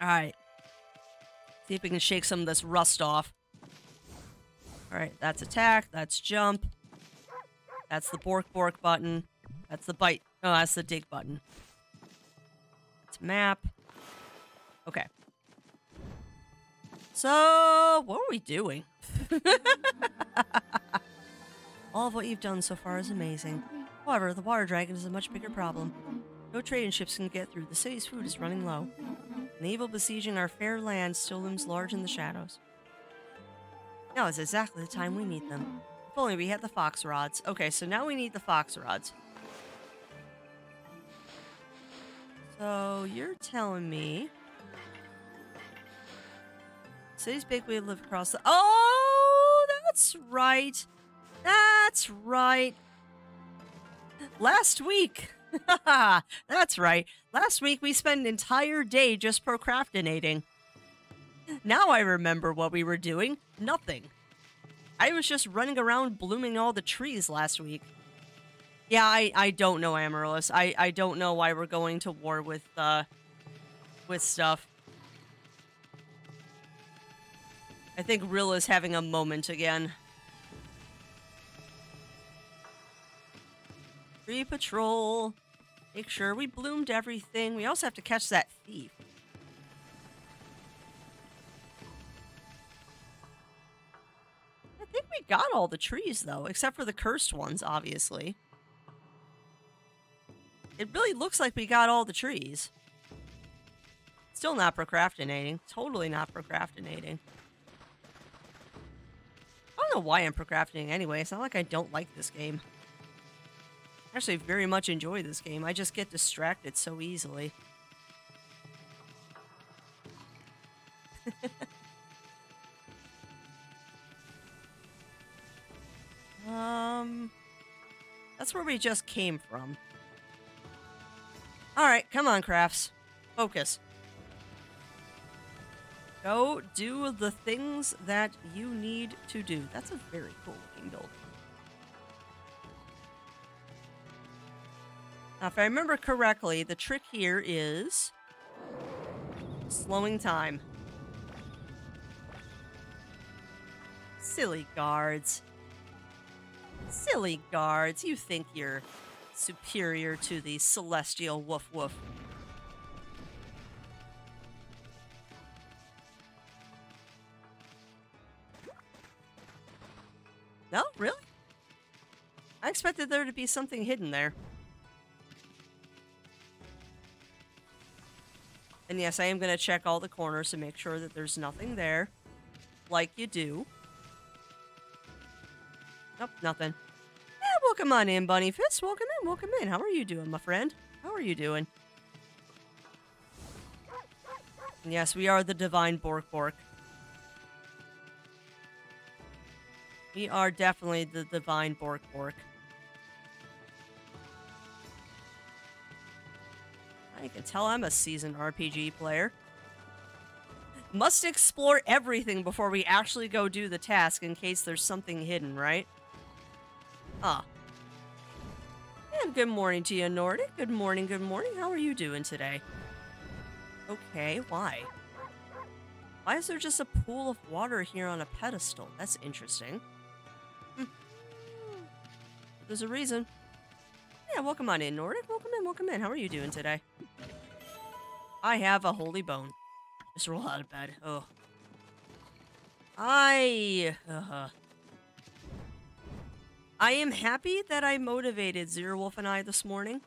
Alright. See if we can shake some of this rust off. Alright, that's attack, that's jump. That's the bork bork button. That's the bite. Oh, that's the dig button. That's map. Okay. So, what are we doing? All of what you've done so far is amazing. However, the water dragon is a much bigger problem. No trading ships can get through. The city's food is running low. An evil besieging our fair land still looms large in the shadows. Now is exactly the time we need them. If only we had the fox rods. Okay, so now we need the fox rods. So, you're telling me... City's big, we live across the... Oh, that's right. That's right. Last week. That's right. Last week we spent an entire day just procrastinating. Now I remember what we were doing. Nothing. I was just running around blooming all the trees last week. Yeah, I don't know, Amaryllis. I don't know why we're going to war with stuff. I think Rilla's having a moment again. Tree patrol. Make sure we bloomed everything. We also have to catch that thief. I think we got all the trees, though, except for the cursed ones, obviously. It really looks like we got all the trees. Still not procrastinating. Totally not procrastinating. I don't know why I'm procrastinating anyway. It's not like I don't like this game. I actually very much enjoy this game. I just get distracted so easily. That's where we just came from. Alright, come on, Crafts. Focus. Go do the things that you need to do. That's a very cool looking build. Now, if I remember correctly, the trick here is slowing time. Silly guards. Silly guards. You think you're superior to the celestial woof woof. No? Really? I expected there to be something hidden there. And yes, I am going to check all the corners to make sure that there's nothing there. Like you do. Nope, nothing. Yeah, welcome on in, Bunny Fist. Welcome in, welcome in. How are you doing, my friend? How are you doing? And yes, we are the Divine Bork Bork. We are definitely the Divine Bork Bork. I can tell I'm a seasoned RPG player. Must explore everything before we actually go do the task in case there's something hidden, right? Ah. And good morning to you, Nordic. Good morning, good morning. How are you doing today? Okay, why? Why is there just a pool of water here on a pedestal? That's interesting. There's a reason. Yeah, welcome on in, Nordic. Welcome in, welcome in. How are you doing today? I have a holy bone. Just roll out of bed. Oh. I am happy that I motivated Zero Wolf and I this morning.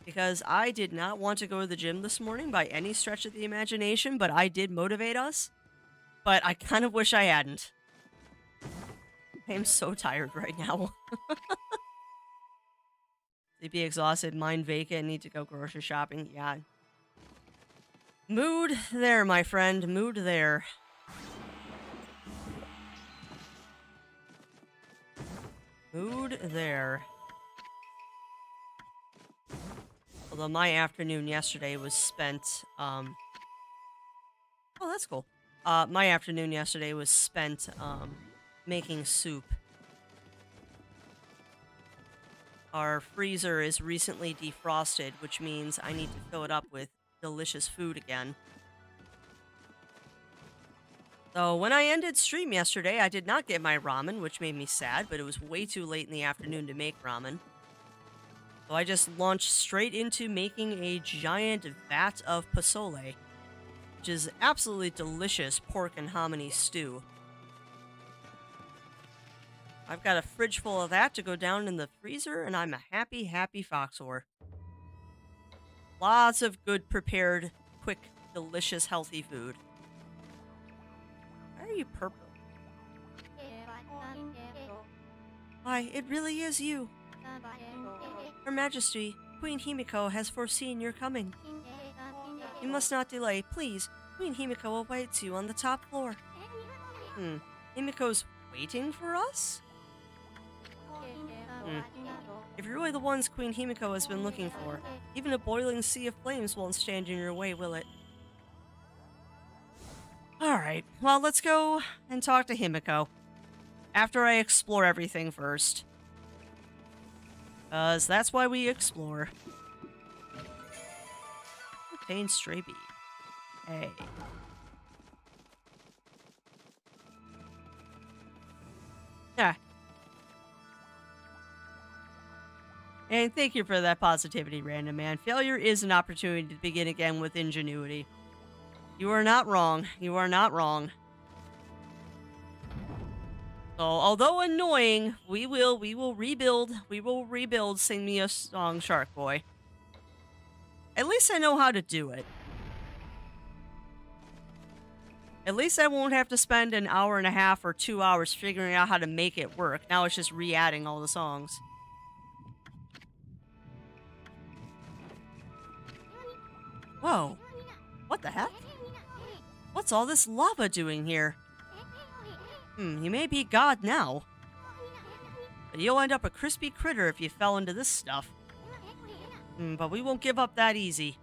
Because I did not want to go to the gym this morning by any stretch of the imagination, but I did motivate us. But I kind of wish I hadn't. I am so tired right now. Sleepy, exhausted, mind vacant, need to go grocery shopping. Yeah. Mood there, my friend. Mood there. Mood there. Although my afternoon yesterday was spent, oh, that's cool. My afternoon yesterday was spent, making soup. Our freezer is recently defrosted, which means I need to fill it up with delicious food again. So when I ended stream yesterday, I did not get my ramen, which made me sad, but it was way too late in the afternoon to make ramen. So I just launched straight into making a giant vat of pozole, which is absolutely delicious pork and hominy stew. I've got a fridge full of that to go down in the freezer, and I'm a happy, happy foxhor. Lots of good prepared, quick, delicious, healthy food. Why are you purple? Why, it really is you. Her Majesty, Queen Himiko has foreseen your coming. You must not delay, please. Queen Himiko awaits you on the top floor. Himiko's waiting for us? If you're really the ones Queen Himiko has been looking for, even a boiling sea of flames won't stand in your way, will it? Alright, well, let's go and talk to Himiko. After I explore everything first. Because that's why we explore. Obtain stray bee. Hey. Yeah. And thank you for that positivity, Random Man. Failure is an opportunity to begin again with ingenuity. You are not wrong. You are not wrong. So, although annoying, we will rebuild. We will rebuild Sing Me a Song, Shark Boy. At least I know how to do it. At least I won't have to spend an hour and a half or 2 hours figuring out how to make it work. Now it's just re-adding all the songs. Whoa. What the heck? What's all this lava doing here? You may be God now. But you'll end up a crispy critter if you fell into this stuff. But we won't give up that easy.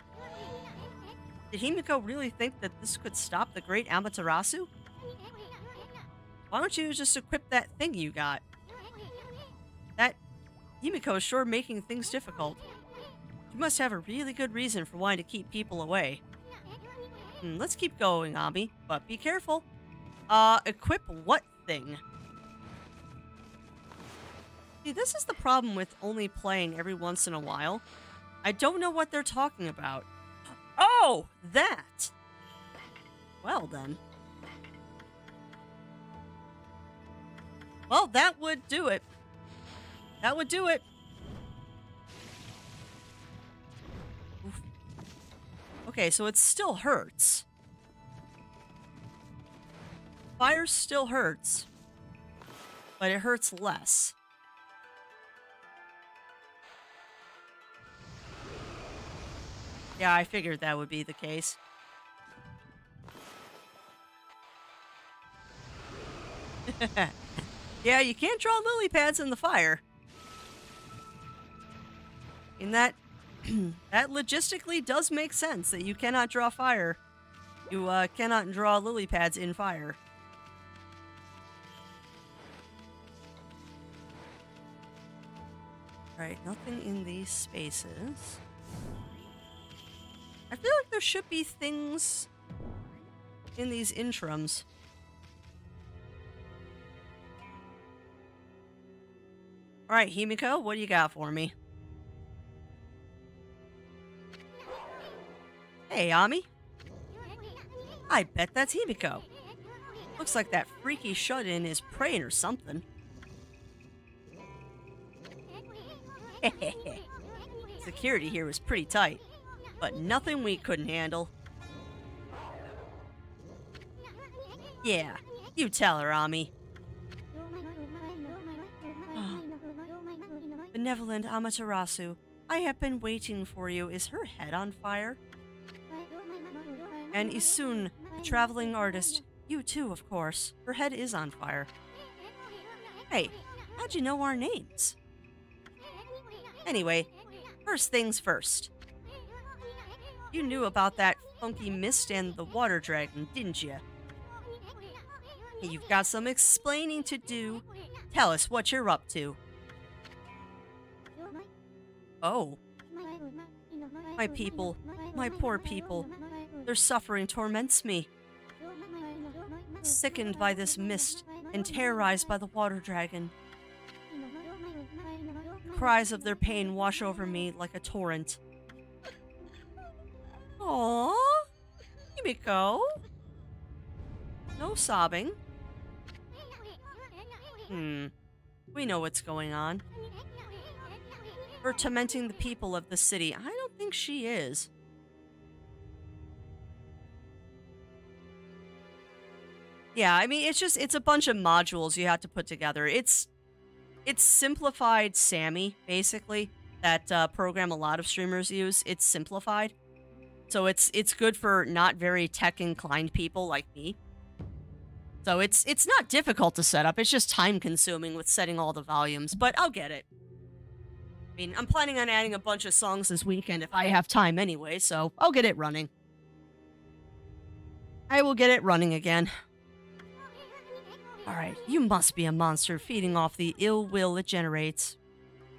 Did Himiko really think that this could stop the great Amaterasu? Why don't you just equip that thing you got? That Himiko is sure making things difficult. You must have a really good reason for wanting to keep people away. Let's keep going, Ami, but be careful. Equip what thing? See, this is the problem with only playing every once in a while. I don't know what they're talking about. Oh, that! Well, then. Well, that would do it. That would do it. Oof. Okay, so it still hurts. Fire still hurts, but it hurts less. Yeah, I figured that would be the case. Yeah, you can't draw lily pads in the fire. And that that logistically does make sense that you cannot draw fire. You cannot draw lily pads in fire. Right, nothing in these spaces. I feel like there should be things in these interims. Alright, Himiko, what do you got for me? Hey, Ami. I bet that's Himiko. Looks like that freaky shut-in is praying or something. Security here was pretty tight, but nothing we couldn't handle. Yeah, you tell her, Ami. Benevolent Amaterasu, I have been waiting for you. Is her head on fire? And Isun, the traveling artist. You too, of course. Her head is on fire. Hey, how'd you know our names? Anyway, first things first. You knew about that funky mist and the water dragon, didn't you? You've got some explaining to do. Tell us what you're up to. Oh. My people, my poor people. Their suffering torments me. sickened by this mist and terrorized by the water dragon. Cries of their pain wash over me like a torrent. Aww, Himiko. No sobbing. We know what's going on. Her tormenting the people of the city. I don't think she is. Yeah, I mean, it's a bunch of modules you have to put together. It's simplified Sammy, basically, that program a lot of streamers use. It's simplified. So it's good for not very tech-inclined people like me. So it's not difficult to set up. It's just time-consuming with setting all the volumes, but I'll get it. I mean, I'm planning on adding a bunch of songs this weekend if I have time anyway, so I'll get it running. I will get it running again. Alright, you must be a monster feeding off the ill will it generates.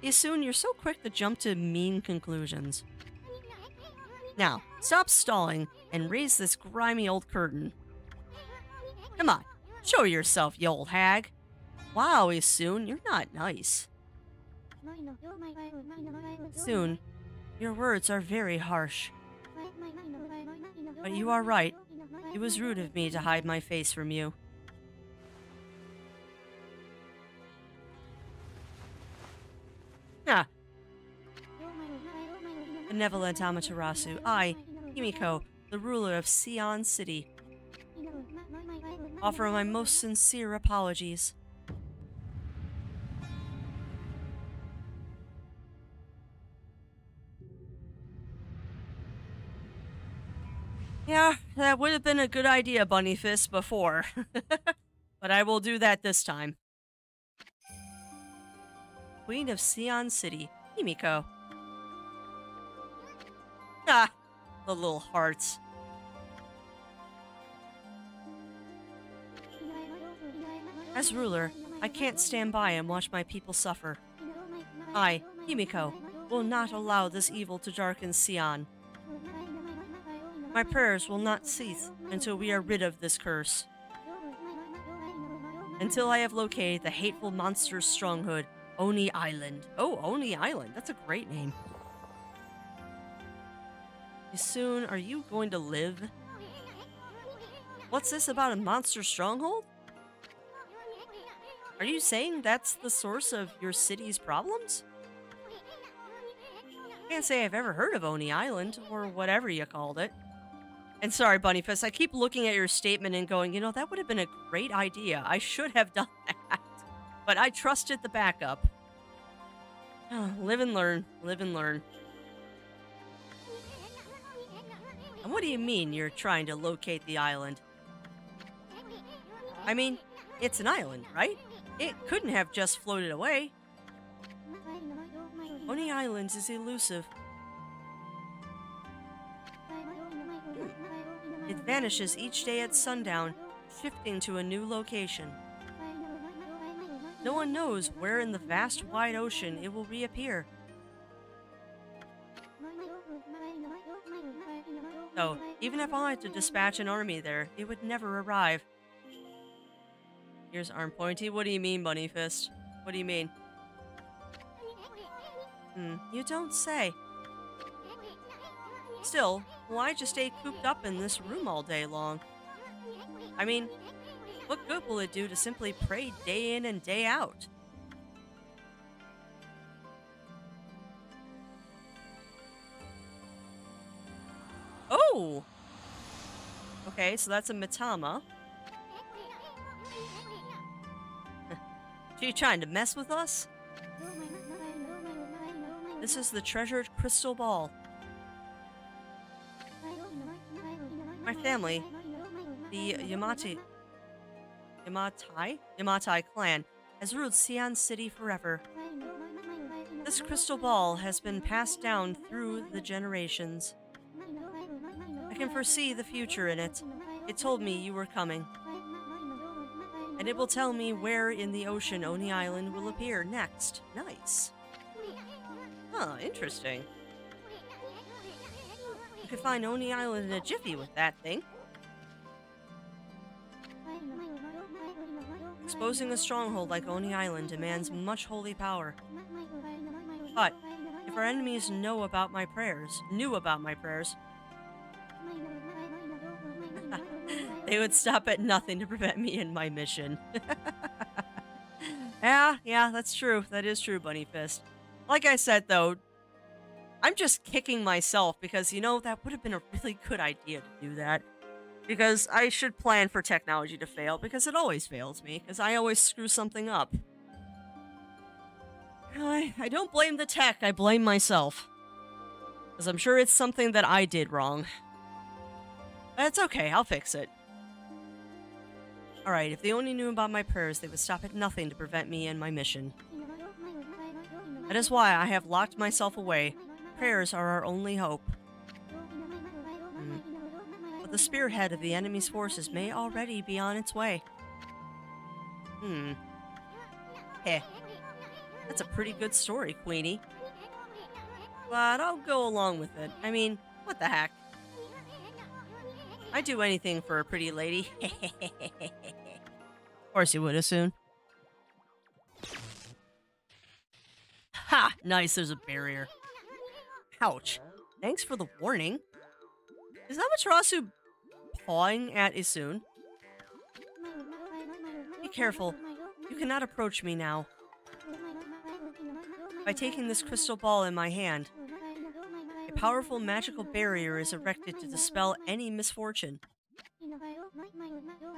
Isun, you're so quick to jump to mean conclusions. Now, stop stalling and raise this grimy old curtain. Come on, show yourself, you old hag. Wow, Isun, you're not nice. Soon, your words are very harsh. But you are right. It was rude of me to hide my face from you. Ah. Benevolent Amaterasu, I, Himiko, the ruler of Sion City, offer my most sincere apologies. Yeah, that would have been a good idea, Bunny Fist, before. But I will do that this time. Queen of Sion City, Himiko. Ah, the little hearts. As ruler, I can't stand by and watch my people suffer. I, Himiko, will not allow this evil to darken Sion. My prayers will not cease until we are rid of this curse. Until I have located the hateful monster's stronghold, Oni Island. Oh, Oni Island. That's a great name. Soon, are you going to live? What's this about a monster stronghold? Are you saying that's the source of your city's problems? Can't say I've ever heard of Oni Island, or whatever you called it. And sorry, Bunnyfist, I keep looking at your statement and going, you know, that would have been a great idea. I should have done that. But I trusted the backup. Live and learn. Live and learn. And what do you mean you're trying to locate the island? I mean, it's an island, right? It couldn't have just floated away. Oni Island is elusive. It vanishes each day at sundown, shifting to a new location. No one knows where in the vast wide ocean it will reappear. So, even if I had to dispatch an army there, it would never arrive. Here's Arm Pointy. What do you mean, Bunny Fist? What do you mean? You don't say. Still, why just stay cooped up in this room all day long? I mean, what good will it do to simply pray day in and day out? Oh! Okay, so that's a Mitama. She trying to mess with us? This is the treasured crystal ball. My family, the Yamatai clan, has ruled Sion City forever. This crystal ball has been passed down through the generations. I can foresee the future in it. It told me you were coming. And it will tell me where in the ocean Oni Island will appear next. Nice. Huh, interesting. You could find Oni Island in a jiffy with that thing. Exposing a stronghold like Oni Island demands much holy power. But if our enemies knew about my prayers, they would stop at nothing to prevent me in my mission. Yeah, that's true. That is true, Bunny Fist. Like I said, though, I'm just kicking myself because, you know, that would have been a really good idea to do that. Because I should plan for technology to fail, because it always fails me, because I always screw something up. I don't blame the tech, I blame myself. Because I'm sure it's something that I did wrong. But it's okay, I'll fix it. Alright, if they only knew about my prayers, they would stop at nothing to prevent me in my mission. That is why I have locked myself away. Prayers are our only hope. But the spearhead of the enemy's forces may already be on its way. Heh. That's a pretty good story, Queenie. But I'll go along with it. I mean, what the heck? I'd do anything for a pretty lady. Of course you would, soon. Ha! Nice, there's a barrier. Ouch. Thanks for the warning. Is Amaterasu pawing at Isun? Be careful. You cannot approach me now. By taking this crystal ball in my hand, a powerful magical barrier is erected to dispel any misfortune.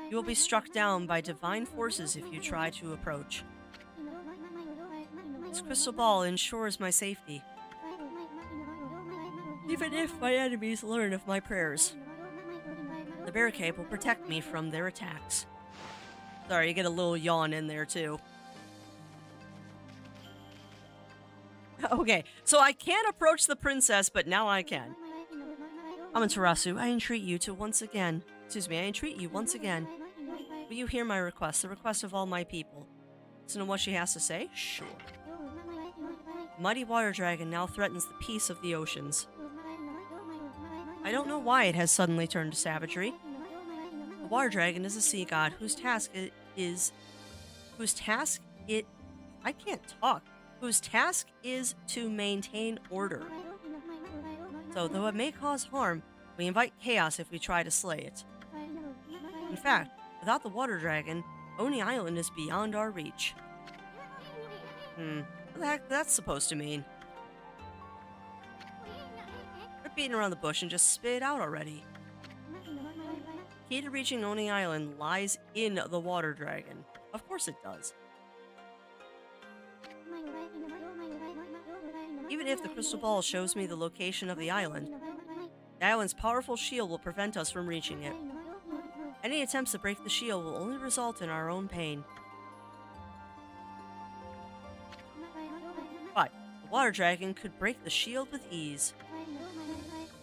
You will be struck down by divine forces if you try to approach. This crystal ball ensures my safety. Even if my enemies learn of my prayers, the barricade will protect me from their attacks. Sorry, you get a little yawn in there too. Okay, so I can't approach the princess, but now I can. Amaterasu, I entreat you once again. Will you hear my request, the request of all my people? Listen to what she has to say? Sure. The mighty water dragon now threatens the peace of the oceans. I don't know why it has suddenly turned to savagery. The water dragon is a sea god whose task is to maintain order. So, though it may cause harm, we invite chaos if we try to slay it. In fact, without the water dragon, Oni Island is beyond our reach. What the heck that's supposed to mean? Quit beating around the bush and just spit it out already. Key to reaching Oni Island lies in the water dragon. Of course it does. Even if the crystal ball shows me the location of the island's powerful shield will prevent us from reaching it. Any attempts to break the shield will only result in our own pain. But the water dragon could break the shield with ease.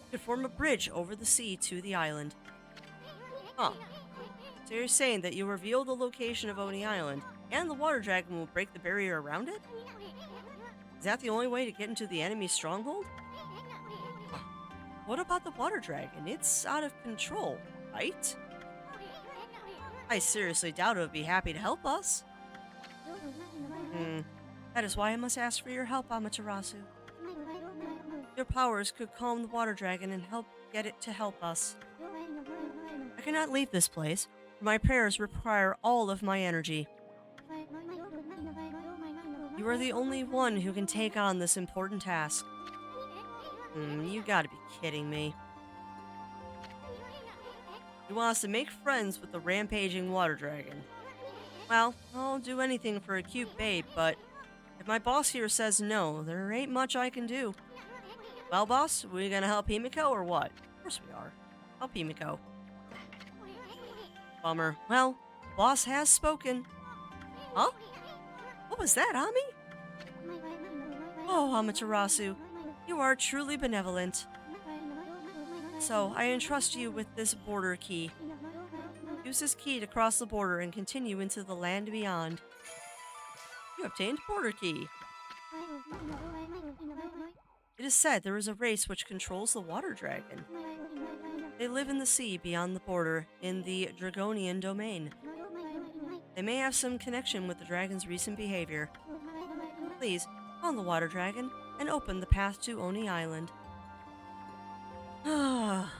It could form a bridge over the sea to the island. Huh. So you're saying that you reveal the location of Oni Island, and the water dragon will break the barrier around it? Is that the only way to get into the enemy's stronghold? What about the water dragon? It's out of control, right? I seriously doubt it would be happy to help us. That is why I must ask for your help, Amaterasu. Your powers could calm the water dragon and help get it to help us. I cannot leave this place, for my prayers require all of my energy. You are the only one who can take on this important task. You gotta be kidding me. You want us to make friends with the rampaging water dragon. Well, I'll do anything for a cute babe, but if my boss here says no, there ain't much I can do. Well, boss, we gonna help Himiko or what? Of course we are. Help Himiko. Bummer. Well, boss has spoken. Huh? What was that, Ami? Oh, Amaterasu, you are truly benevolent. So, I entrust you with this border key. Use this key to cross the border and continue into the land beyond. You obtained border key. It is said there is a race which controls the water dragon. They live in the sea beyond the border, in the Dragonian domain. They may have some connection with the dragon's recent behavior. Please, call the water dragon and open the path to Oni Island. Ah.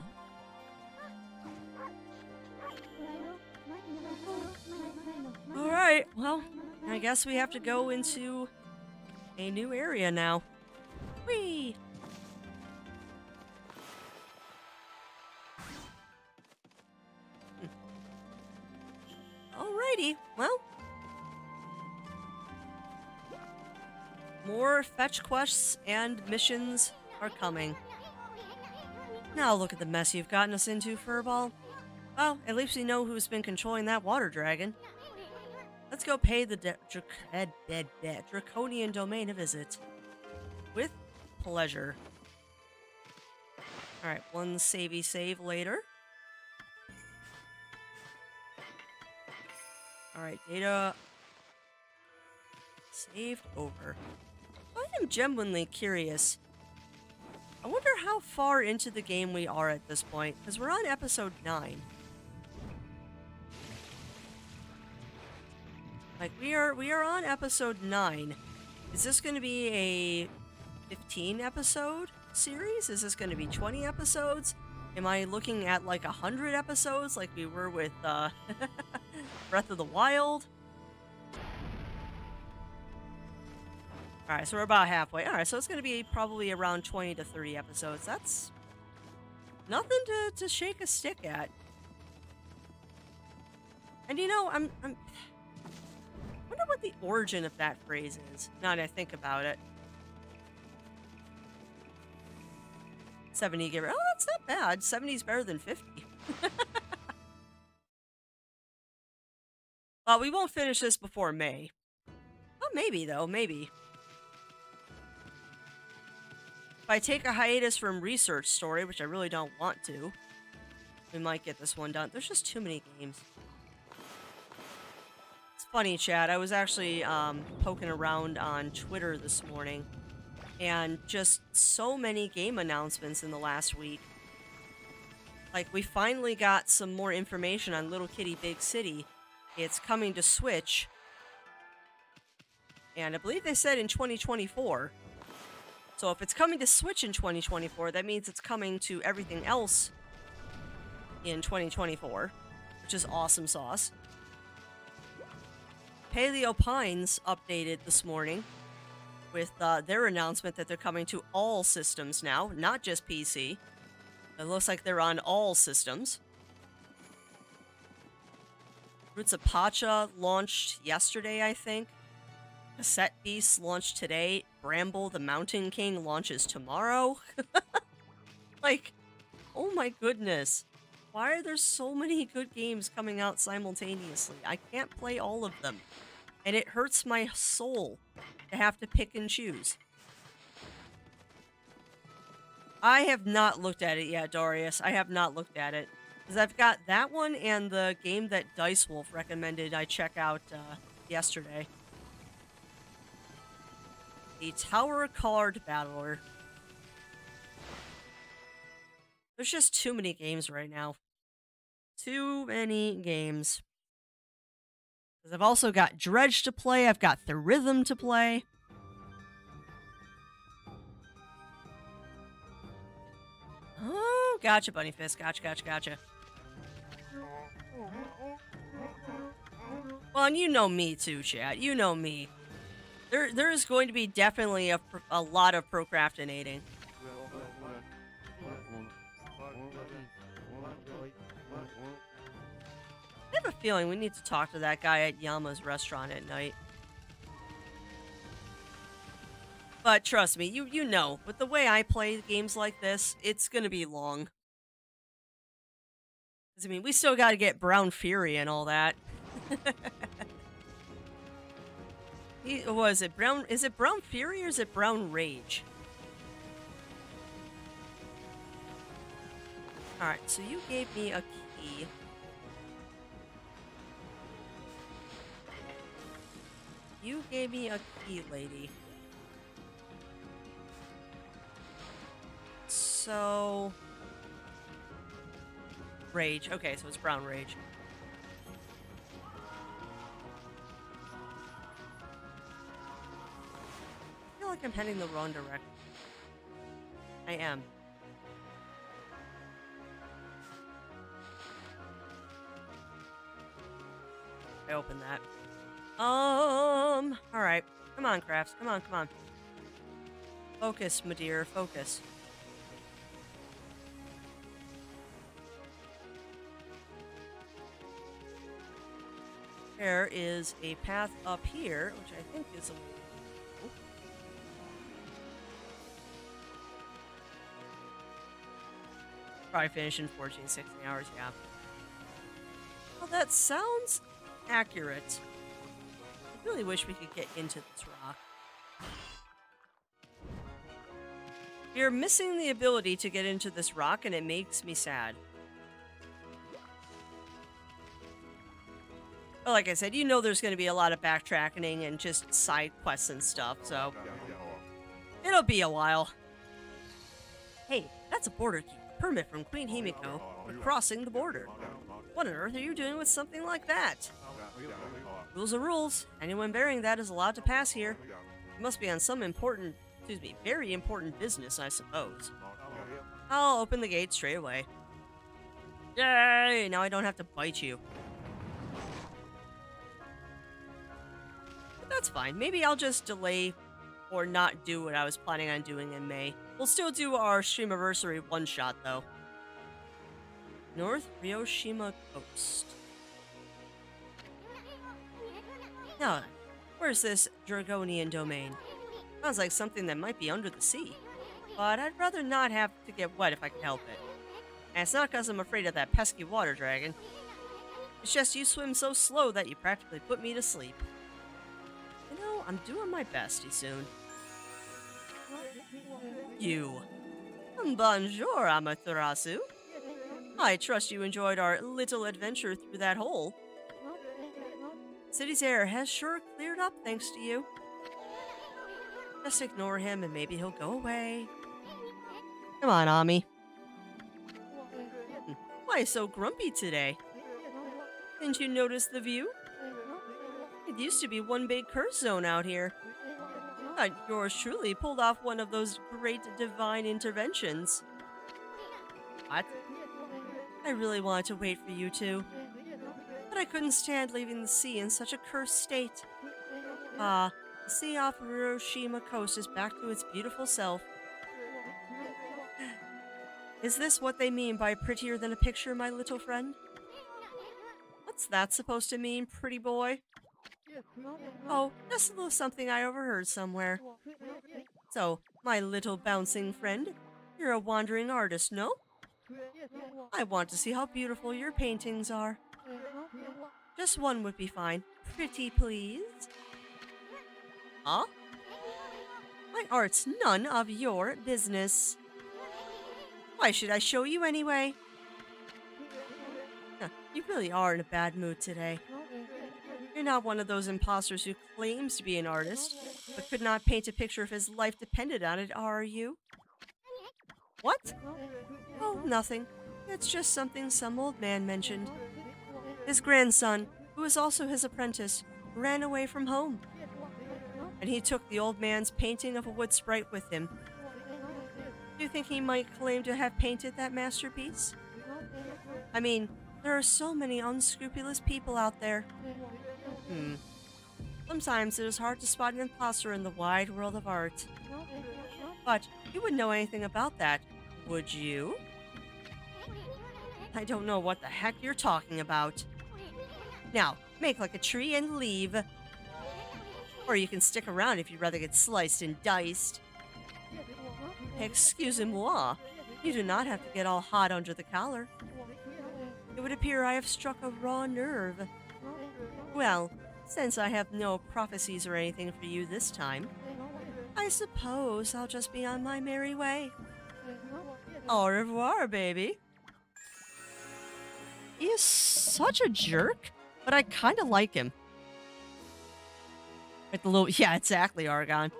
Alright, well, I guess we have to go into a new area now. Whee! Alrighty, well. More fetch quests and missions are coming. Now look at the mess you've gotten us into, Furball. Well, at least we know who's been controlling that water dragon. Let's go pay the Draconian Domain a visit. With pleasure. Alright, one savey save later. Alright, data saved over. I am genuinely curious. I wonder how far into the game we are at this point, because we're on episode 9. Like, we are on episode 9. Is this going to be a 15 episode series? Is this going to be 20 episodes? Am I looking at like 100 episodes like we were with Breath of the Wild? Alright, so we're about halfway. Alright, so it's going to be probably around 20 to 30 episodes. That's nothing to shake a stick at. And you know, I wonder what the origin of that phrase is, now that I think about it. 70 give it. Oh, that's not bad. 70's better than 50. We won't finish this before May. Oh, maybe, though. Maybe. If I take a hiatus from Research Story, which I really don't want to, we might get this one done. There's just too many games. It's funny, chat. I was actually poking around on Twitter this morning, and just so many game announcements in the last week. Like, we finally got some more information on Little Kitty Big City. It's coming to Switch. And I believe they said in 2024. So if it's coming to Switch in 2024, that means it's coming to everything else in 2024. Which is awesome sauce. Paleo Pines updated this morning with their announcement that they're coming to all systems now, not just PC. It looks like they're on all systems. Roots of Pacha launched yesterday, I think. Cassette Beast launched today. Bramble the Mountain King launches tomorrow. Like, oh my goodness. Why are there so many good games coming out simultaneously? I can't play all of them. And it hurts my soul to have to pick and choose. I have not looked at it yet, Darius. I have not looked at it. Because I've got that one and the game that Dice Wolf recommended I check out yesterday. The Tower Card Battler. There's just too many games right now. Too many games. Because I've also got Dredge to play. I've got The Rhythm to play. Oh, gotcha, Bunny Fist. Gotcha. Well, and you know me too, chat. You know me. There is going to be definitely a lot of procrastinating. I have a feeling we need to talk to that guy at Yama's restaurant at night. But trust me, you know, with the way I play games like this, it's gonna be long. 'Cause, I mean, we still gotta get Brown Fury and all that. Was it Brown? Is it Brown Fury or is it Brown Rage? Alright, so you gave me a key. You gave me a key, lady. So... Rage. Okay, so it's Brown Rage. like I'm heading the wrong direction. I am. I opened that. Alright. Come on, Crafts. Come on, come on. Focus, my dear. Focus. There is a path up here, which I think is a... Oh. Probably finish in 14, 16 hours, yeah. Well, that sounds accurate. I really wish we could get into this rock. You're missing the ability to get into this rock, and it makes me sad. But like I said, you know there's going to be a lot of backtracking and just side quests and stuff, so... It'll be a while. Hey, that's a border key. Permit from Queen Himiko for crossing the border. What on earth are you doing with something like that? Rules are rules. Anyone bearing that is allowed to pass here. It must be on some important, very important business, I suppose. I'll open the gate straight away. Yay! Now I don't have to bite you. But that's fine. Maybe I'll just delay or not do what I was planning on doing in May. We'll still do our Streamiversary one-shot, though. North Ryoshima Coast. Now, where's this Dragonian domain? Sounds like something that might be under the sea. But I'd rather not have to get wet if I can help it. And it's not because I'm afraid of that pesky water dragon. It's just you swim so slow that you practically put me to sleep. You know, I'm doing my bestie soon. You. Bonjour, Amaterasu. I trust you enjoyed our little adventure through that hole. City's air has sure cleared up thanks to you. Just ignore him and maybe he'll go away. Come on, Ami. Why so grumpy today? Didn't you notice the view? It used to be one big curse zone out here. But yours truly pulled off one of those great divine interventions. What? I really wanted to wait for you two. But I couldn't stand leaving the sea in such a cursed state. Ah, the sea off Hiroshima coast is back to its beautiful self. Is this what they mean by prettier than a picture, my little friend? What's that supposed to mean, pretty boy? Oh, just a little something I overheard somewhere. So, my little bouncing friend, you're a wandering artist, no? I want to see how beautiful your paintings are. Just one would be fine. Pretty, please. Huh? My art's none of your business. Why should I show you anyway? You really are in a bad mood today. You're not one of those imposters who claims to be an artist, but could not paint a picture if his life depended on it, are you? What? Oh, nothing. It's just something some old man mentioned. His grandson, who is also his apprentice, ran away from home. And he took the old man's painting of a wood sprite with him. Do you think he might claim to have painted that masterpiece? I mean, there are so many unscrupulous people out there. Sometimes it is hard to spot an imposter in the wide world of art. But you wouldn't know anything about that, would you? I don't know what the heck you're talking about. Now, make like a tree and leave. Or you can stick around if you'd rather get sliced and diced. Excusez-moi, you do not have to get all hot under the collar. It would appear I have struck a raw nerve. Well, since I have no prophecies or anything for you this time, I suppose I'll just be on my merry way. Au revoir, baby. He is such a jerk, but I kind of like him. Like the little, yeah, exactly, Argon.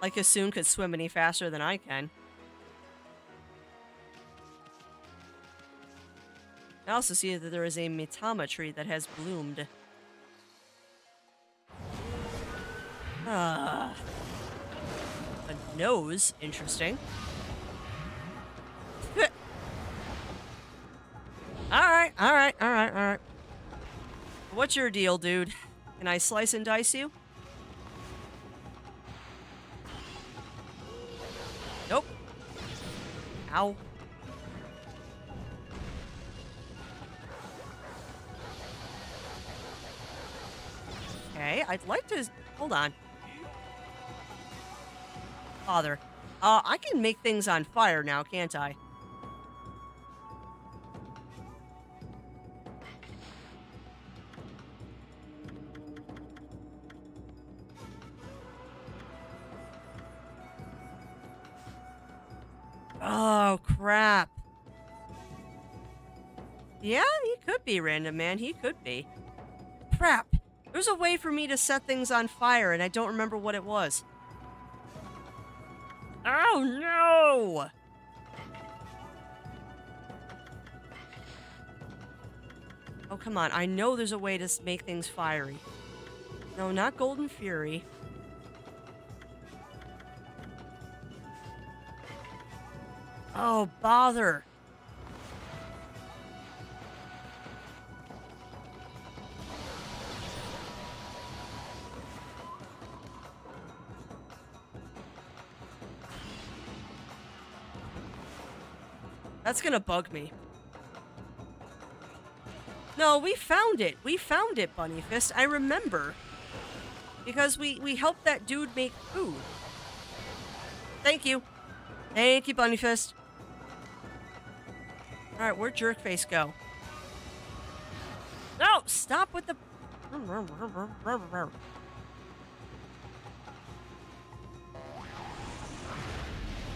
Like Hasoon could swim any faster than I can. I also see that there is a Mitama tree that has bloomed. nose. Interesting. Alright, alright, alright, alright. What's your deal, dude? Can I slice and dice you? Nope. Ow. Okay, I'd like to... Hold on. Father. I can make things on fire now, can't I? Oh, crap. Yeah, he could be, Random Man. He could be. Crap. There's a way for me to set things on fire, and I don't remember what it was. Oh, no! Oh, come on. I know there's a way to make things fiery. No, not Golden Fury. Oh, bother. That's gonna bug me. No, we found it. We found it, Bunny Fist. I remember. Because we helped that dude make food. Thank you. Thank you, Bunny Fist. Alright, where'd Jerkface go? No! Stop with the...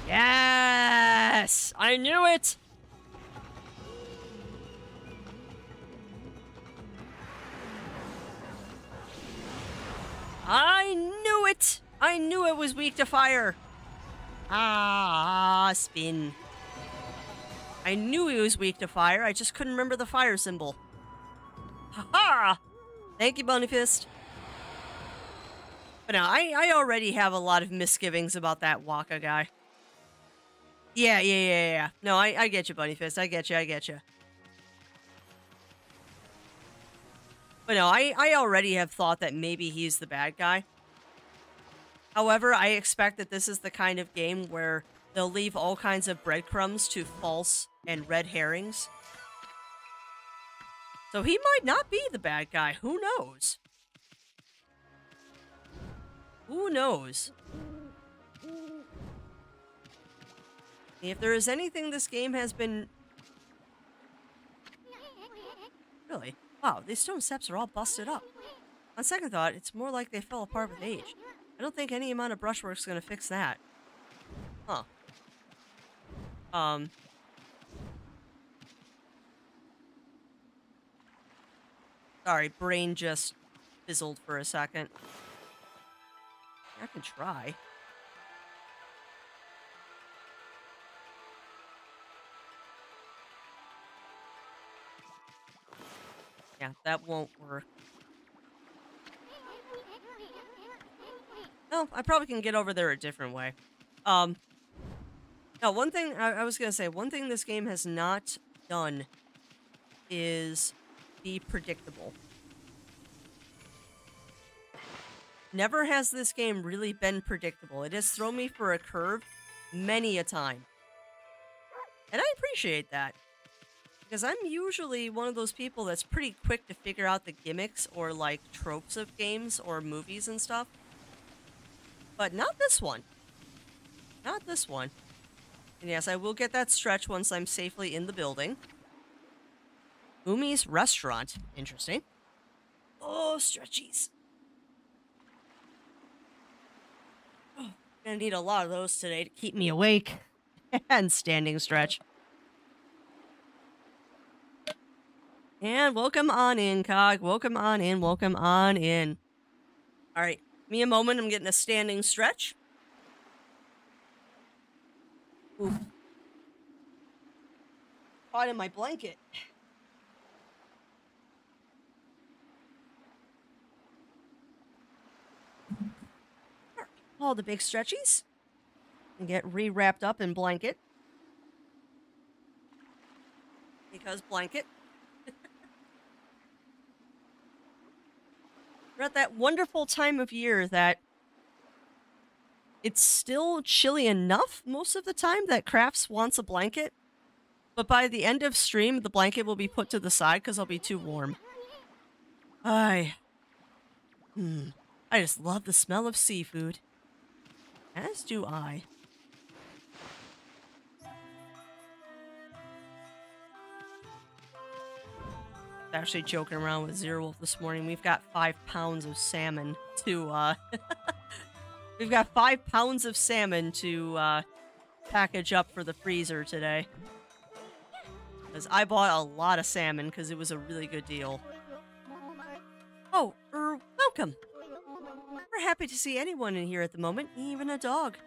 Yes! I knew it! I knew it! I knew it was weak to fire. Ah, spin. I knew he was weak to fire. I just couldn't remember the fire symbol. Ha-ha! Thank you, Bunny Fist. But no, I already have a lot of misgivings about that Waka guy. Yeah. No, I get you, Bunny Fist. I get you. But no, I already have thought that maybe he's the bad guy. However, I expect that this is the kind of game where they'll leave all kinds of breadcrumbs to false and red herrings. So he might not be the bad guy. Who knows? Who knows? If there is anything this game has been... Really? Wow, these stone steps are all busted up. On second thought, it's more like they fell apart with age. I don't think any amount of brushwork's gonna fix that. Huh. Sorry, brain just fizzled for a second. I can try. Yeah, that won't work. No, I probably can get over there a different way. No, one thing I was gonna say, one thing this game has not done is be predictable. Never has this game really been predictable. It has thrown me for a curve many a time. And I appreciate that. Because I'm usually one of those people that's pretty quick to figure out the gimmicks or, like, tropes of games or movies and stuff. But not this one. Not this one. And yes, I will get that stretch once I'm safely in the building. Umi's Restaurant. Interesting. Oh, stretchies. Oh, gonna need a lot of those today to keep me awake. And standing stretch. And welcome on in, Cog. Welcome on in. Welcome on in. Alright, me a moment. I'm getting a standing stretch. Oof. Caught in my blanket. All the big stretchies. and get re-wrapped up in blanket. Because blanket. We're at that wonderful time of year that it's still chilly enough most of the time that Crafts wants a blanket. But by the end of stream, the blanket will be put to the side because it'll be too warm. I just love the smell of seafood. As do I. Actually joking around with Zero Wolf this morning. We've got 5 pounds of salmon to, we've got 5 pounds of salmon to, package up for the freezer today. Because I bought a lot of salmon because it was a really good deal. Oh, welcome. We're happy to see anyone in here at the moment, even a dog.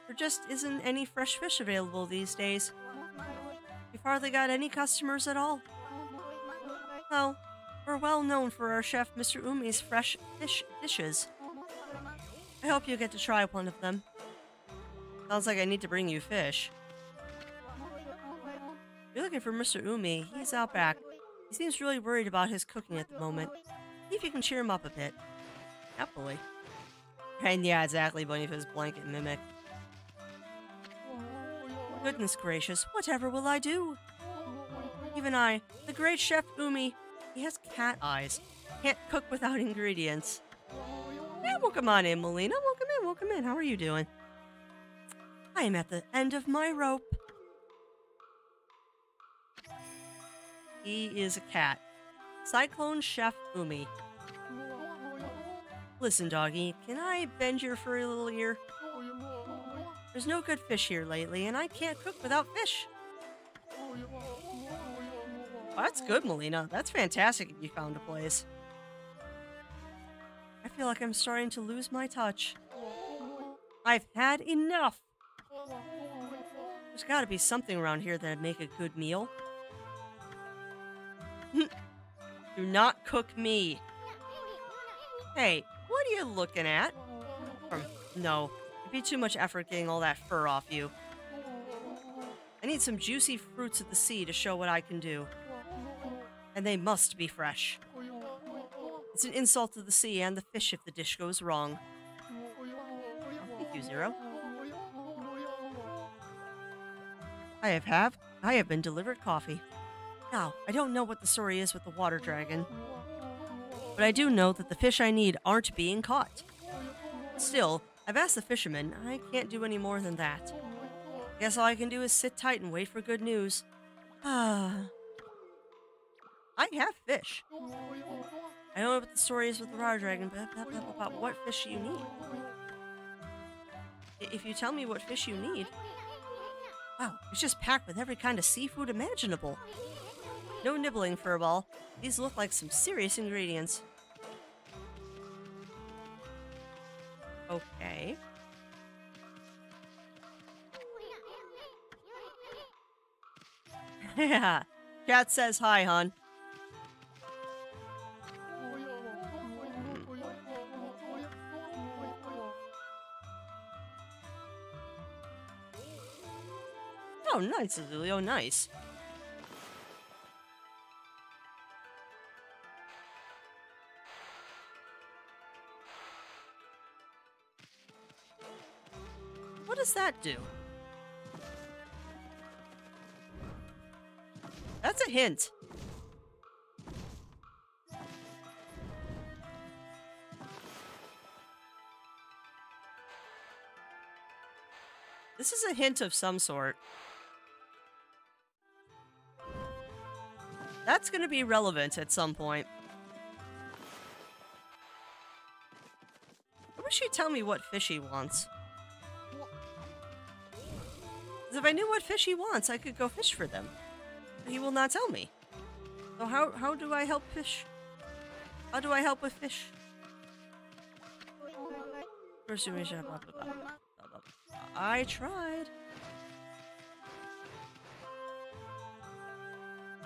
There just isn't any fresh fish available these days. We've hardly got any customers at all. Well, we're well known for our chef Mr. Umi's fresh fish dishes. I hope you get to try one of them. Sounds like I need to bring you fish. If you're looking for Mr. Umi, he's out back. He seems really worried about his cooking at the moment. See if you can cheer him up a bit. Happily. And yeah, exactly, Bonifa's blanket mimic. Goodness gracious, whatever will I do? Even I, the great chef Umi, he has cat eyes. Can't cook without ingredients. Yeah, welcome on in, Melina. Welcome in. How are you doing? I am at the end of my rope. He is a cat. Cyclone Chef Umi. Listen, doggy, can I bend your furry little ear? There's no good fish here lately, and I can't cook without fish. Oh, that's good, Melina. That's fantastic you found a place. I feel like I'm starting to lose my touch. I've had enough. There's gotta be something around here that'd make a good meal. Do not cook me. Hey, what are you looking at? No, it'd be too much effort getting all that fur off you. I need some juicy fruits of the sea to show what I can do. And they must be fresh. It's an insult to the sea and the fish if the dish goes wrong. Thank you, Zero. I have been delivered coffee. Now, I don't know what the story is with the water dragon, but I do know that the fish I need aren't being caught. Still, I've asked the fisherman. I can't do any more than that. Guess all I can do is sit tight and wait for good news. I have fish. I don't know what the story is with the water dragon, but what fish do you need? If you tell me what fish you need... Wow, it's just packed with every kind of seafood imaginable. No nibbling, Furball. These look like some serious ingredients. Okay. Yeah. Cat says hi, hon. Oh, nice, Azulio, nice. What does that do? That's a hint. This is a hint of some sort. That's going to be relevant at some point. I wish he'd tell me what fish he wants. 'Cause if I knew what fish he wants, I could go fish for them. But he will not tell me. So how do I help fish? How do I help with fish? I tried.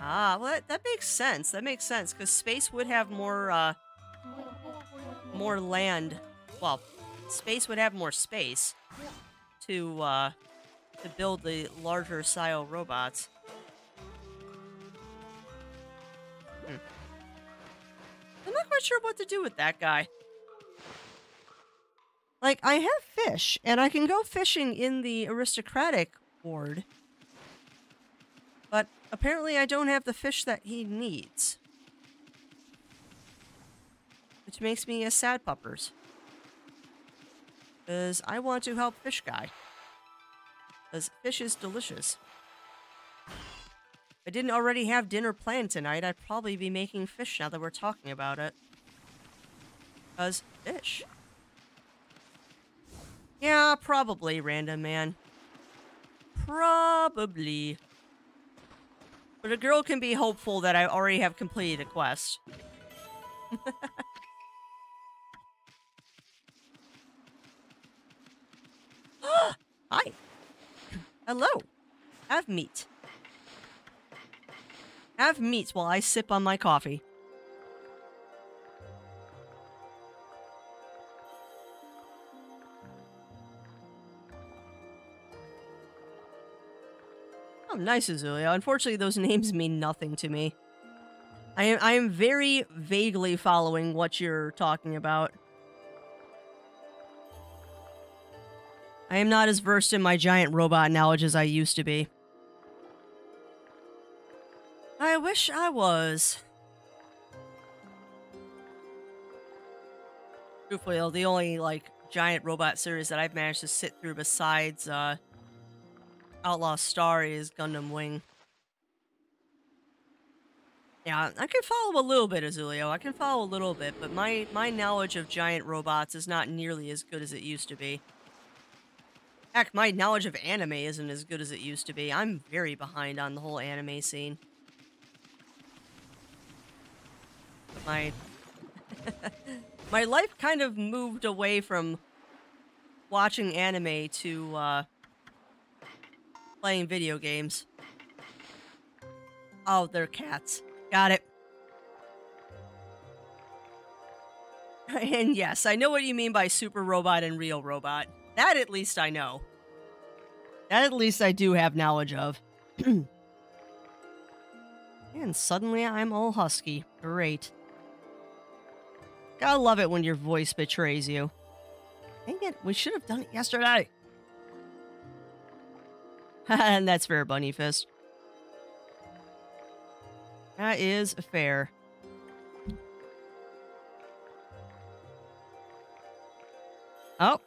Ah, well, that makes sense. That makes sense, because space would have more, more land. Well, space would have more space. to build the larger style robots. I'm not quite sure what to do with that guy. Like, I have fish, and I can go fishing in the aristocratic ward. But apparently I don't have the fish that he needs. Which makes me a sad puppers. Because I want to help fish guy. Because fish is delicious. If I didn't already have dinner planned tonight, I'd probably be making fish now that we're talking about it. Because fish. Yeah, probably, random man. Probably. But a girl can be hopeful that I already have completed a quest. Hi. Hello. Have meat. Have meat while I sip on my coffee. Oh, nice, Azulia. Unfortunately, those names mean nothing to me. I am very vaguely following what you're talking about. I am not as versed in my giant robot knowledge as I used to be. I wish I was. Truthfully, the only, like, giant robot series that I've managed to sit through besides, Outlaw Star is Gundam Wing. Yeah, I can follow a little bit, Azulio. I can follow a little bit, but my knowledge of giant robots is not nearly as good as it used to be. Heck, my knowledge of anime isn't as good as it used to be. I'm very behind on the whole anime scene. My life kind of moved away from watching anime to playing video games. Oh, they're cats. Got it. And yes, I know what you mean by super robot and real robot. That at least I know. That at least I do have knowledge of. And suddenly I'm all husky. Great. Gotta love it when your voice betrays you. Dang it, we should have done it yesterday. And that's fair, Bunny Fist. That is fair. Oh.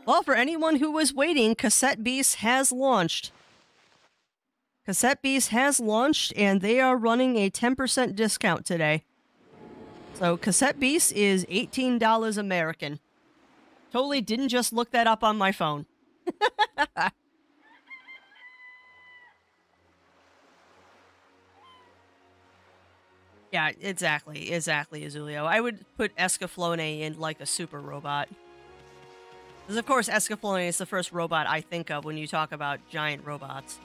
Well, for anyone who was waiting, Cassette Beast has launched. Cassette Beast has launched, and they are running a 10% discount today. So, Cassette Beast is $18 American. Totally didn't just look that up on my phone. Yeah, exactly, Azulio. I would put Escaflowne in like a super robot. Because of course Escaflowne is the first robot I think of when you talk about giant robots.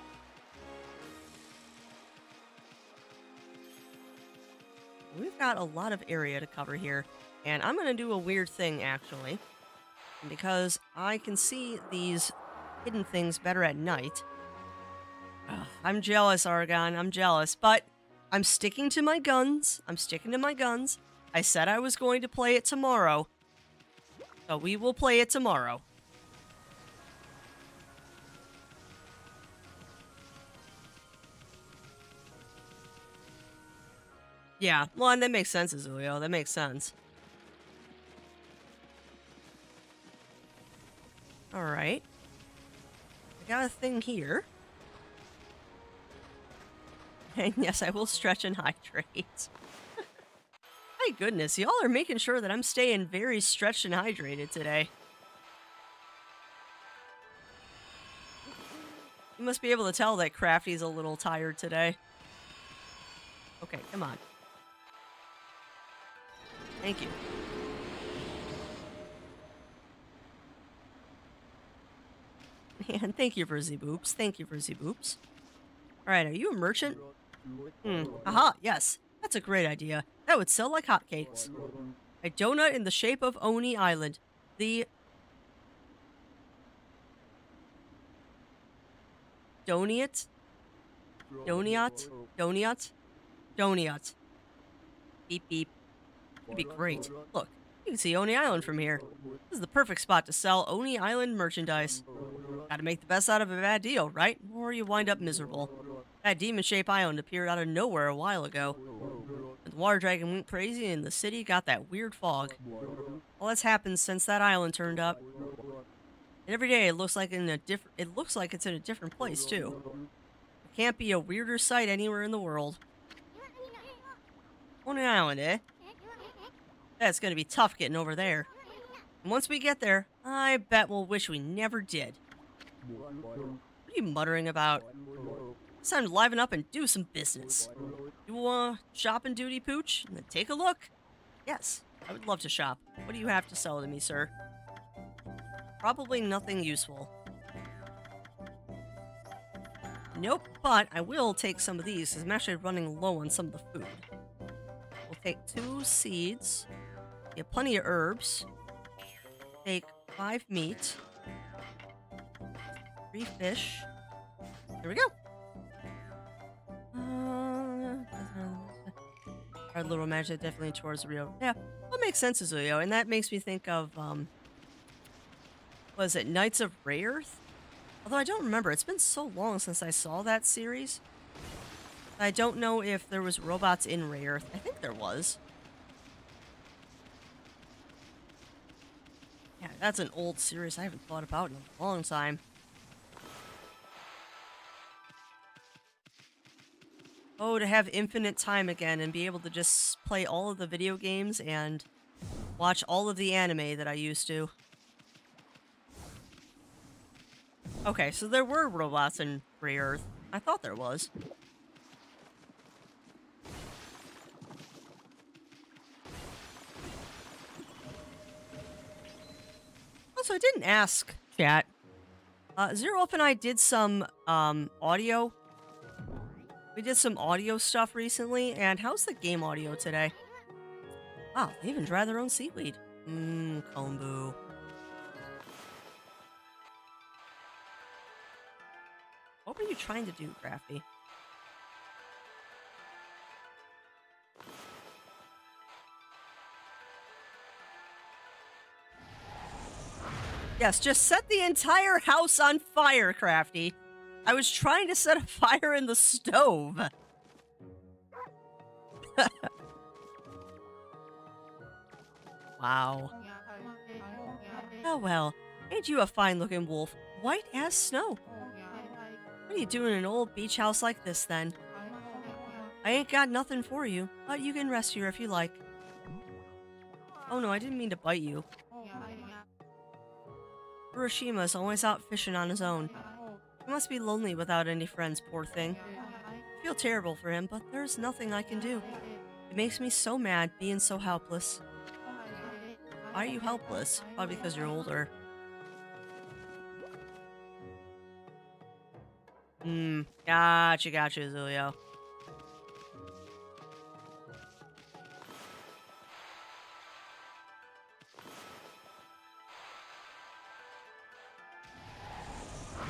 We've got a lot of area to cover here, and I'm going to do a weird thing, actually. Because I can see these hidden things better at night. Ugh, I'm jealous, Argon, I'm jealous, but I'm sticking to my guns. I'm sticking to my guns. I said I was going to play it tomorrow. So we will play it tomorrow. Yeah, well, and that makes sense, Azulio. That makes sense. Alright. I got a thing here. And yes, I will stretch and hydrate. My goodness, y'all are making sure that I'm staying very stretched and hydrated today. You must be able to tell that Crafty's a little tired today. Okay, come on. Thank you. And thank you for Z-Boops. Thank you for Z-Boops. Alright, are you a merchant? Aha, yes. That's a great idea. That would sell like hotcakes. A donut in the shape of Oni Island. The Doniot? Doniot? Doniot? Doniot. Beep beep. It'd be great. Look, you can see Oni Island from here. This is the perfect spot to sell Oni Island merchandise. Gotta make the best out of a bad deal, right? Or you wind up miserable. That demon-shaped island appeared out of nowhere a while ago. The water dragon went crazy and the city got that weird fog. All that's happened since that island turned up. And every day it looks like it's in a different place too. It can't be a weirder sight anywhere in the world. Oni Island, eh? That's gonna be tough getting over there. And once we get there, I bet we'll wish we never did. What are you muttering about? It's time to liven up and do some business. You, shopping duty, Pooch? Then take a look. Yes, I would love to shop. What do you have to sell to me, sir? Probably nothing useful. Nope, but I will take some of these because I'm actually running low on some of the food. We'll take 2 seeds. Get plenty of herbs. Take 5 meat. 3 fish. There we go. Our little magic definitely towards Rio. Yeah, that makes sense, Azuyo, and that makes me think of was it Knights of Rayearth? Although I don't remember. It's been so long since I saw that series. I don't know if there was robots in Rayearth. I think there was. Yeah, that's an old series I haven't thought about in a long time. Oh, to have infinite time again and be able to just play all of the video games and watch all of the anime that I used to. Okay, so there were robots in Rayearth. I thought there was. Also, I didn't ask, chat. Zero Up and I did some audio. We did some audio stuff recently, and how's the game audio today? Wow, they even dry their own seaweed. Kombu. What were you trying to do, Crafty? Yes, just set the entire house on fire, Crafty. I was trying to set a fire in the stove. Wow. Oh well, ain't you a fine-looking wolf, white as snow. What are you doing in an old beach house like this, then? I ain't got nothing for you, but you can rest here if you like. Oh no, I didn't mean to bite you. Urashima's always out fishing on his own. He must be lonely without any friends, poor thing. I feel terrible for him, but there's nothing I can do. It makes me so mad being so helpless. Why are you helpless? Probably because you're older. Gotcha, Zulio.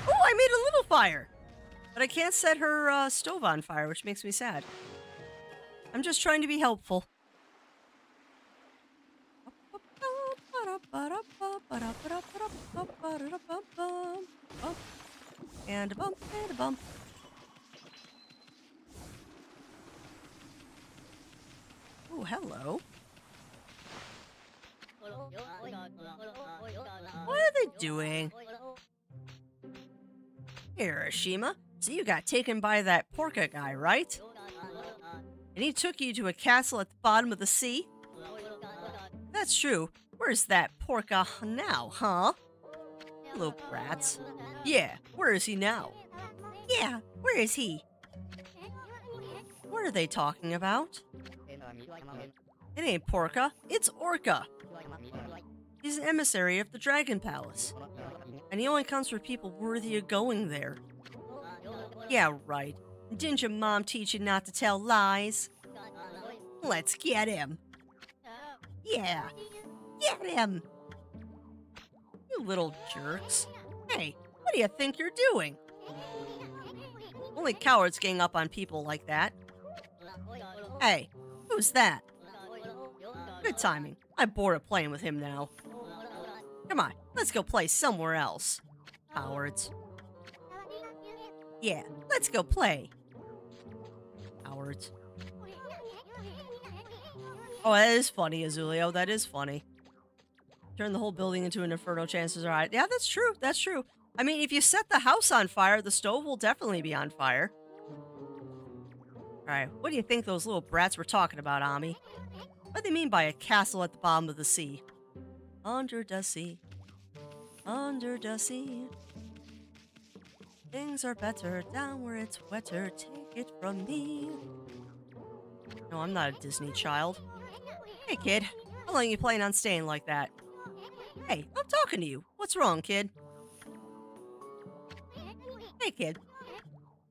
Oh, I made a little fire! But I can't set her stove on fire, which makes me sad. I'm just trying to be helpful. And a bump, and a bump. Oh, hello. What are they doing? Hiroshima, so you got taken by that Porka guy, right? And he took you to a castle at the bottom of the sea? That's true. Where's that Porka now, huh? Hello, brats. Yeah, where is he now? Yeah, where is he? What are they talking about? It ain't Porka, it's Orca. He's an emissary of the Dragon Palace. And he only comes for people worthy of going there. Yeah, right. Didn't your mom teach you not to tell lies? Let's get him. Yeah, get him. You little jerks. Hey, what do you think you're doing? Only cowards gang up on people like that. Hey, who's that? Good timing. I'm bored of playing with him now. Come on, let's go play somewhere else. Cowards. Yeah, let's go play. Cowards. Oh, that is funny, Azulio. That is funny. Turn the whole building into an inferno, chances are high. Yeah, that's true. That's true. I mean, if you set the house on fire, the stove will definitely be on fire. Alright, what do you think those little brats were talking about, Ami? What do they mean by a castle at the bottom of the sea? Under the sea. Under the sea. Things are better down where it's wetter. Take it from me. No, I'm not a Disney child. Hey, kid. How long are you planning on staying like that? Hey, I'm talking to you. What's wrong, kid? Hey, kid.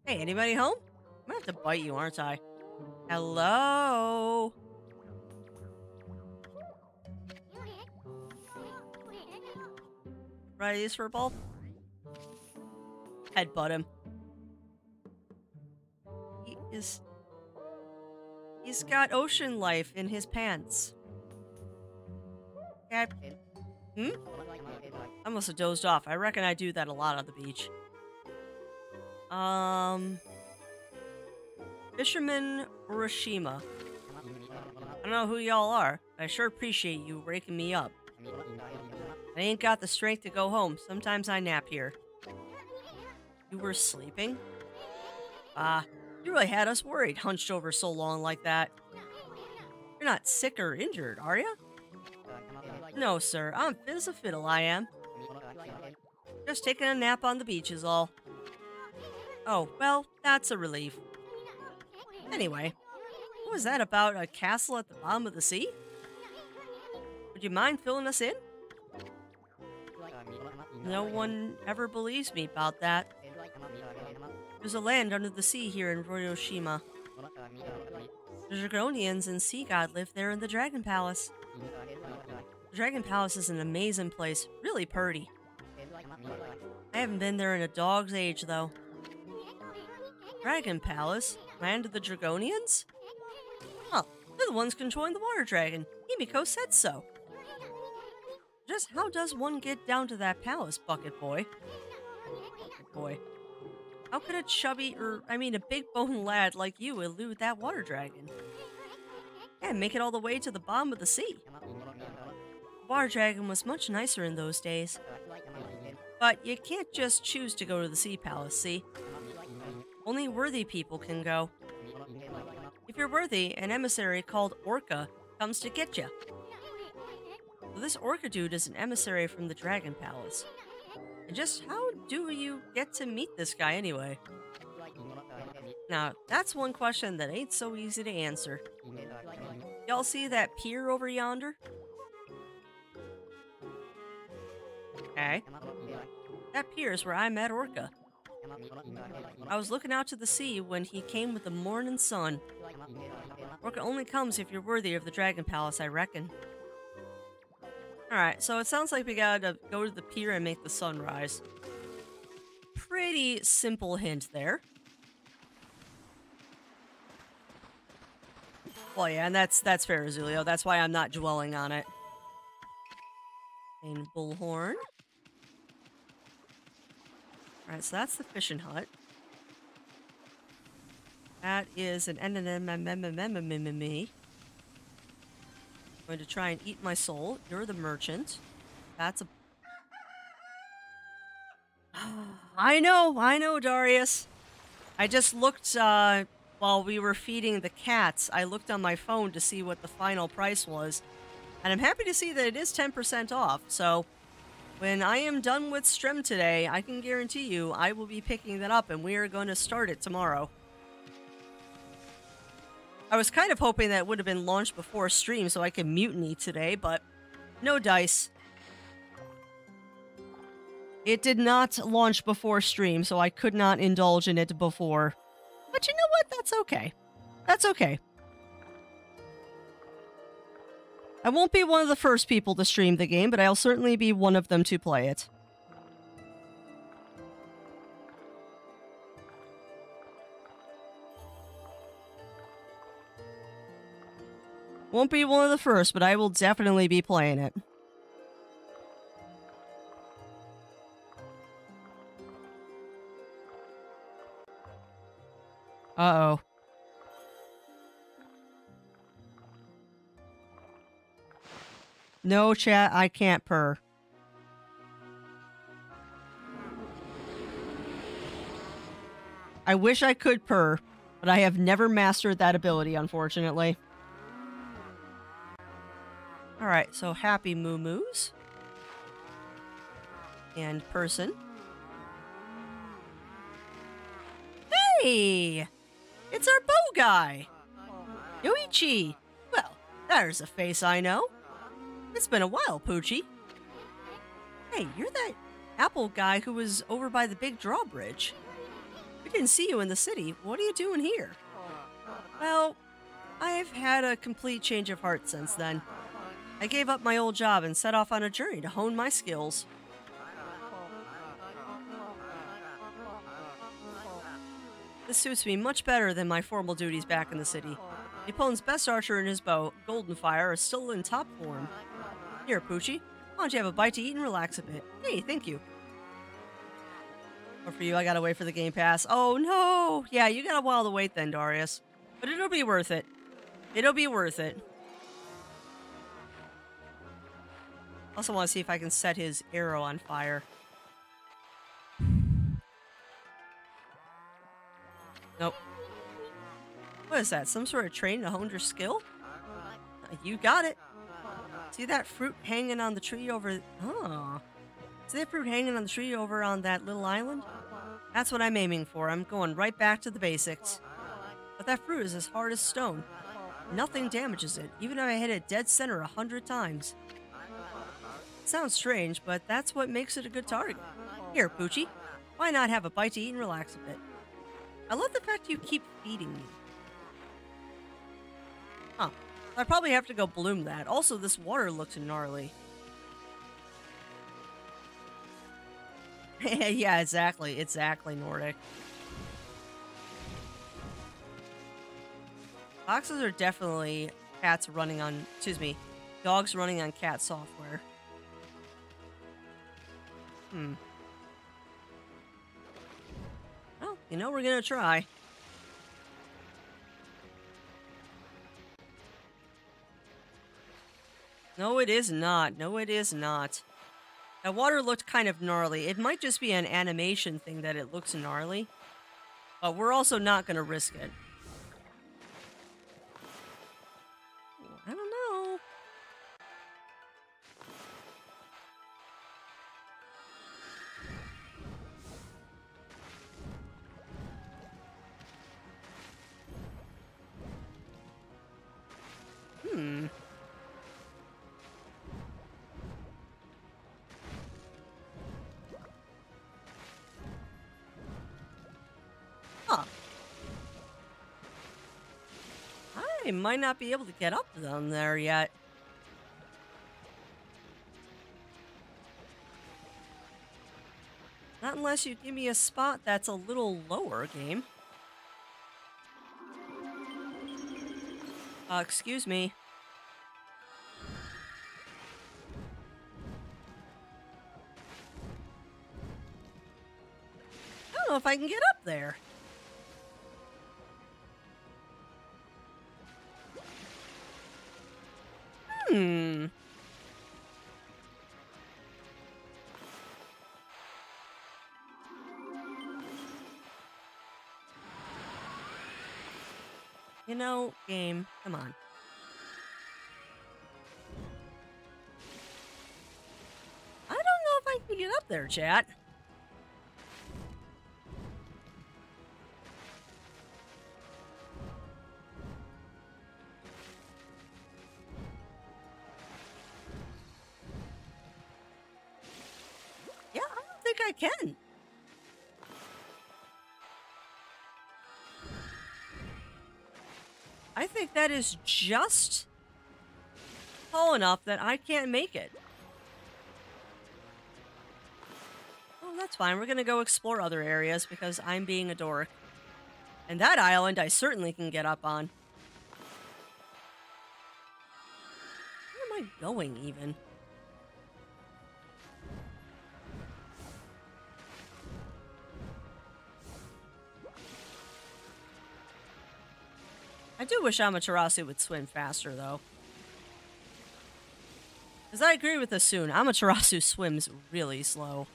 Hey, anybody home? I'm gonna have to bite you, aren't I? Hello? Ready for a ball? Headbutt him. He's got ocean life in his pants. Captain. I must have dozed off. I reckon I do that a lot on the beach. Fisherman Urashima. I don't know who y'all are, but I sure appreciate you waking me up. I ain't got the strength to go home. Sometimes I nap here. You were sleeping? You really had us worried, hunched over so long like that. You're not sick or injured, are you? No, sir. I'm fit as a fiddle, I am. Just taking a nap on the beach is all. Oh, well, that's a relief. Anyway, what was that about a castle at the bottom of the sea? Would you mind filling us in? No one ever believes me about that. There's a land under the sea here in Ryoshima. The Dragonians and Sea God live there in the Dragon Palace. The Dragon Palace is an amazing place, really pretty. I haven't been there in a dog's age, though. Dragon Palace? Land of the Dragonians? Huh, they're the ones controlling the water dragon. Himiko said so. Just how does one get down to that palace, Bucket Boy? Bucket Boy. How could a big bone lad like you elude that water dragon? Yeah, make it all the way to the bottom of the sea. The water dragon was much nicer in those days. But you can't just choose to go to the sea palace, see? Only worthy people can go. If you're worthy, an emissary called Orca comes to get you. So this Orca dude is an emissary from the Dragon Palace. And just how do you get to meet this guy anyway? Now, that's one question that ain't so easy to answer. Y'all see that pier over yonder? Okay. That pier is where I met Orca. I was looking out to the sea when he came with the morning sun. Orca only comes if you're worthy of the Dragon Palace, I reckon. Alright, so it sounds like we gotta go to the pier and make the sun rise. Pretty simple hint there. Well, yeah, and that's fair, Azulio. That's why I'm not dwelling on it. And bullhorn. Alright, so that's the fishing hut. That is an me. I'm going to try and eat my soul. You're the merchant. That's a... I know, Darius. I just looked, while we were feeding the cats, I looked on my phone to see what the final price was. And I'm happy to see that it is 10% off, so... when I am done with Strem today, I can guarantee you I will be picking that up and we are going to start it tomorrow. I was kind of hoping that it would have been launched before stream so I could mutiny today, but no dice. It did not launch before stream, so I could not indulge in it before. But you know what? That's okay. That's okay. I won't be one of the first people to stream the game, but I'll certainly be one of them to play it. Won't be one of the first, but I will definitely be playing it. Uh-oh. No, chat, I can't purr. I wish I could purr, but I have never mastered that ability, unfortunately. Alright, so happy moo-moos. And person. Hey! It's our bow guy! Yoichi! Well, there's a face I know. It's been a while, Poochie. Hey, you're that apple guy who was over by the big drawbridge. We didn't see you in the city. What are you doing here? Well, I've had a complete change of heart since then. I gave up my old job and set off on a journey to hone my skills. This suits me much better than my formal duties back in the city. The opponent's best archer and his bow, Goldenfire, is still in top form. Here, Poochie, why don't you have a bite to eat and relax a bit? Hey, thank you. Or for you, I gotta wait for the Game Pass. Oh, no! Yeah, you got a while to wait then, Darius. But it'll be worth it. It'll be worth it. Also want to see if I can set his arrow on fire. Nope. What is that? Some sort of training to hone your skill? You got it. See that fruit hanging on the tree over... Oh. See that fruit hanging on the tree over on that little island? That's what I'm aiming for. I'm going right back to the basics. But that fruit is as hard as stone. Nothing damages it, even if I hit it dead center 100 times. It sounds strange, but that's what makes it a good target. Here, Poochie. Why not have a bite to eat and relax a bit? I love the fact you keep feeding me. Huh. I probably have to go bloom that. Also, this water looks gnarly. Yeah, exactly. Exactly, Nordic. Foxes are definitely cats running on... Excuse me. Dogs running on cat software. Well, you know we're gonna try. No, it is not. No, it is not. That water looked kind of gnarly. It might just be an animation thing that it looks gnarly. But we're also not gonna risk it. I don't know. Huh. I might not be able to get up down there yet. Not unless you give me a spot that's a little lower, game. Excuse me. I don't know if I can get up there. You know, game, come on. I don't know if I can get up there, chat. Yeah, I don't think I can. I think that is just tall enough that I can't make it. Oh, that's fine. We're gonna go explore other areas because I'm being a dork. And that island I certainly can get up on. going, even? I do wish Amaterasu would swim faster, though. Because I agree with Asun. Amaterasu swims really slow.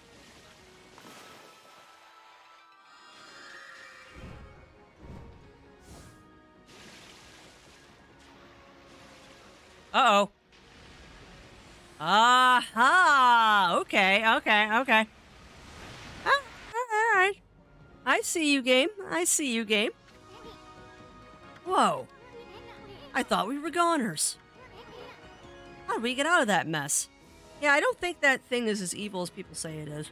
Uh-oh. Aha! Okay. Ah, all right. I see you, game. I see you, game. Whoa. I thought we were goners. How did we get out of that mess? Yeah, I don't think that thing is as evil as people say it is.